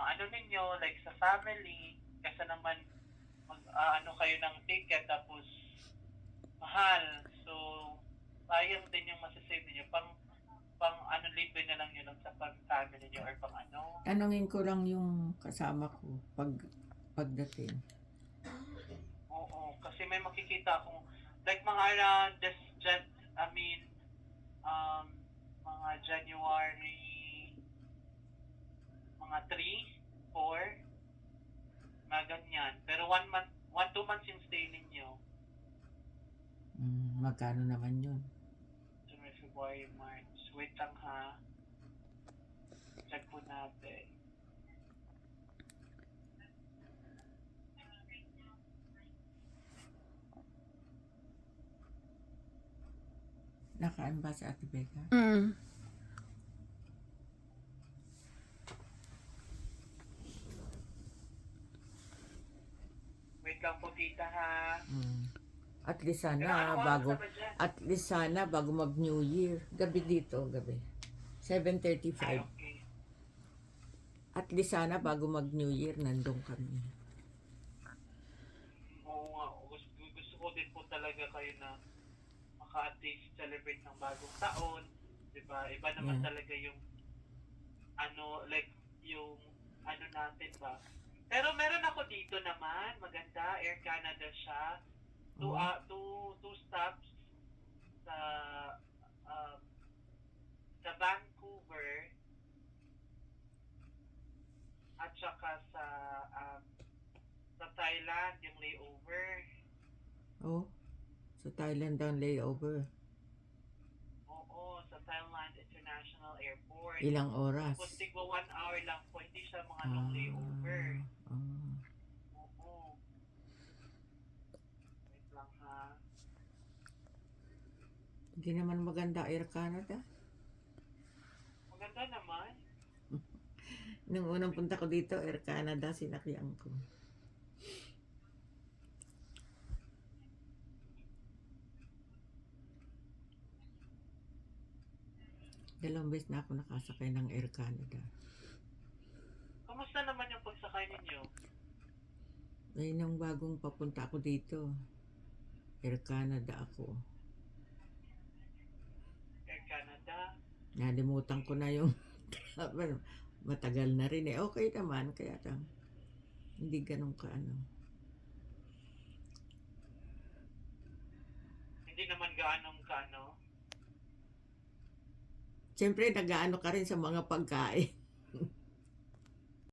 ano ninyo, like sa family, kasi naman ano kayo ng ticket tapos mahal. So, sayang din yung masasave niyo pang ano libre na lang yun lang sa pag family niyo or pang ano. Tanungin ko lang yung kasama ko pagdating. Oo, kasi may makikita akong like mga around this I mean mga January mga 3, 4, mga ganyan. Pero 2 months yung stay ninyo. Magkano naman yun? January, February, March. Wait lang ha. Check po natin. Nakaan ba si Ate Becca? Wait lang po tita ha. At least Pero sana ano bago oras na ba dyan? at least sana bago mag New Year. Gabi dito, gabi. 7:35. Ay, okay. At least sana bago mag New Year nandun kami. Oo nga. Gusto ko din po talaga kayo na maka-at least celebrate ng bagong taon. Diba? Iba naman talaga yung ano, like yung ano natin ba. Pero meron ako dito naman, maganda, Air Canada siya. Two stops sa sa Vancouver at saka sa Thailand yung layover. Oh, sa Thailand ang layover. Oo, sa Thailand International Airport. Ilang oras? Tapos tigwa 1 hour lang po, hindi siya mga long layover. Oo. Wait lang ha. Hindi naman maganda Air Canada. Maganda naman. Nung unang punta ko dito, Air Canada, sinakyan ko. Dalawang beses na ako nakasakay ng Air Canada. Kamusta naman yung pagsakay ninyo? Ay, nung bagong papunta ako dito, Air Canada ako. Air Canada? Nalimutan ko na yung matagal na rin eh. Okay naman, kaya lang hindi ganun kaano. Hindi naman gaanong kaano? Siyempre, nag-aano ka rin sa mga pagkain.